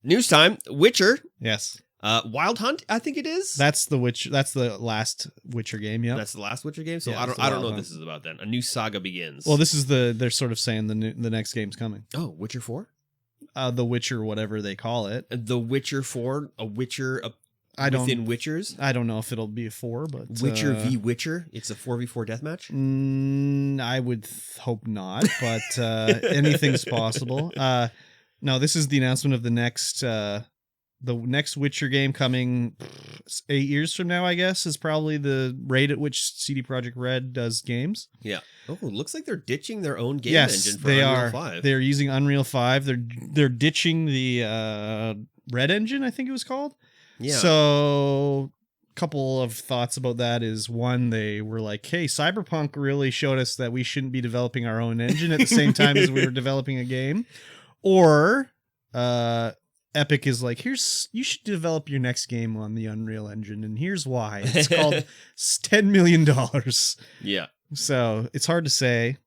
News time. Witcher. Yes. Wild Hunt, I think it is. That's the last Witcher game, yeah. That's the last Witcher game. So Yeah, I it's don't know Wild what Hunt. this is about then. A new saga begins. Well, this is they're sort of saying the next game's coming. Oh, Witcher 4? The Witcher, whatever they call it. The Witcher 4, a Witcher within Witchers? I don't know if it'll be a 4, but Witcher v Witcher? It's a 4v4 deathmatch? I would hope not, but anything's possible. No, this is the announcement of the next Witcher game coming 8 years from now, I guess, is probably the rate at which CD Projekt Red does games. Yeah. Oh, it looks like they're ditching their own game engine for they Unreal are. 5. They're using Unreal 5. They're ditching the Red Engine, I think it was called. Yeah. So a couple of thoughts about that is, one, they were like, hey, Cyberpunk really showed us that we shouldn't be developing our own engine at the same time as we were developing a game. Or Epic is like, you should develop your next game on the Unreal Engine, and here's why. It's called $10 million. Yeah. So it's hard to say.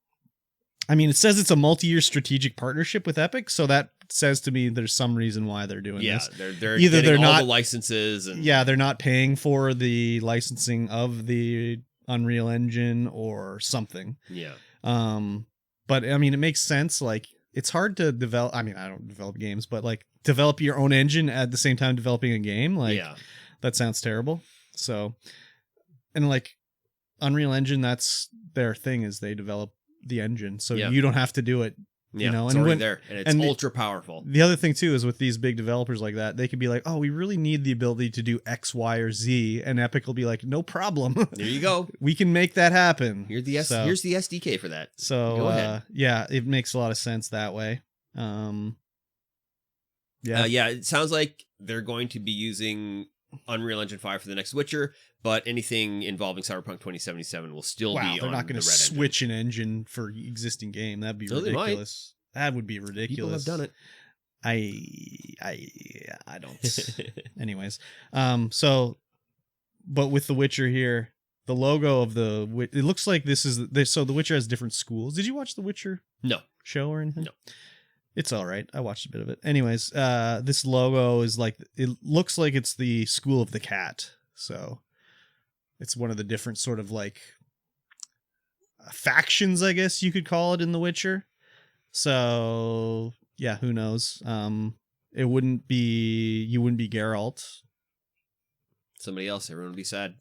I mean, it says it's a multi-year strategic partnership with Epic, so that says to me there's some reason why they're doing this. Yeah, they're Either getting they're all not the licenses. And yeah, they're not paying for the licensing of the Unreal Engine or something. Yeah. But I mean, it makes sense. Like, it's hard to develop. I mean, I don't develop games, but like develop your own engine at the same time developing a game. Like, that sounds terrible. So, and like Unreal Engine, that's their thing, is they develop the engine, so you don't have to do it. Yeah, you know, it's and already there, and it's ultra powerful. The other thing too is with these big developers like that, they could be like, "Oh, we really need the ability to do X, Y, or Z," and Epic will be like, "No problem. There you go. We can make that happen." Here's the SDK for that. So go ahead. Yeah, it makes a lot of sense that way. Yeah, it sounds like they're going to be using Unreal Engine 5 for the next Witcher, but anything involving Cyberpunk 2077 will still be on they're not going the to Red switch an engine for existing game. That'd be ridiculous. That would be ridiculous. People have done it. I don't. Anyways, but with The Witcher here, the logo of it looks like so The Witcher has different schools. Did you watch The Witcher? No. Show or anything? No. It's all right. I watched a bit of it. Anyways, this logo is like, it looks like it's the School of the Cat. So it's one of the different sort of like factions, I guess you could call it, in The Witcher. So yeah, who knows? You wouldn't be Geralt. Somebody else. Everyone would be sad.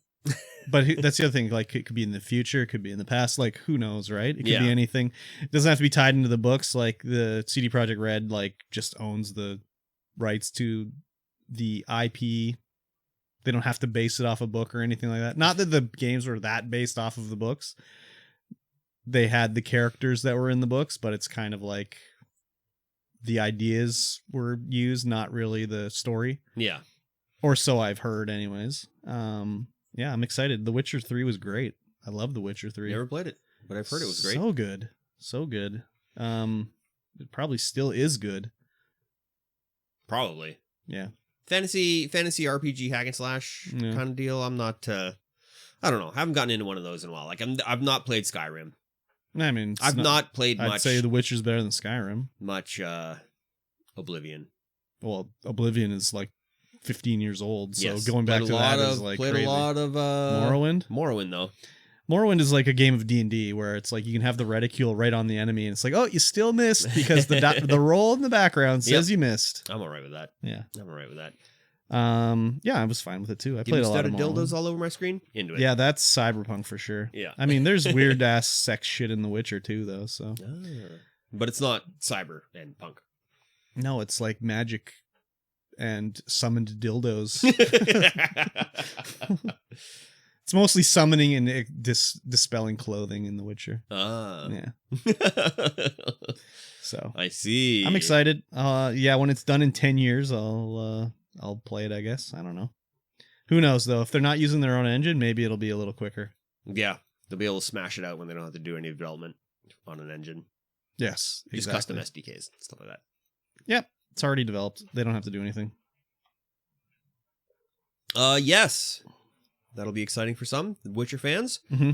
But that's the other thing. Like, it could be in the future, it could be in the past. Like, who knows, right? It could Yeah. be anything. It doesn't have to be tied into the books. Like, the CD Projekt Red, like, just owns the rights to the IP. They don't have to base it off a book or anything like that. Not that the games were that based off of the books. They had the characters that were in the books, but it's kind of like the ideas were used, not really the story. Yeah. Or so I've heard, anyways. Yeah, I'm excited. The Witcher 3 was great. I love The Witcher 3. Never played it, but I've heard it was great. So good. So good. It probably still is good. Probably. Yeah. Fantasy RPG hack and slash kind of deal. I'm not I don't know. I haven't gotten into one of those in a while. Like, I've not played Skyrim. I mean, I've not played much. I'd say The Witcher's better than Skyrim. Much Oblivion. Well, Oblivion is like 15 years old, so yes, going back to that is like played crazy. a lot of Morrowind though. Morrowind is like a game of D&D where it's like you can have the reticule right on the enemy, and it's like, oh, you still missed because the roll in the background says you missed. I'm all right with that. Yeah, I'm all right with that. Yeah, I was fine with it too. I played a lot of dildos all over my screen. Into it. Yeah, that's Cyberpunk for sure. Yeah, I mean, there's weird ass sex shit in The Witcher too, though. So, but it's not cyber and punk. No, it's like magic and summoned dildos. It's mostly summoning and dispelling clothing in The Witcher. Yeah. So I see. I'm excited. Yeah, when it's done in 10 years, I'll play it, I guess. I don't know. Who knows though? If they're not using their own engine, maybe it'll be a little quicker. Yeah, they'll be able to smash it out when they don't have to do any development on an engine. Yes, just custom SDKs, stuff like that. Yep, it's already developed. They don't have to do anything. Yes. That'll be exciting for some Witcher fans. Mm-hmm.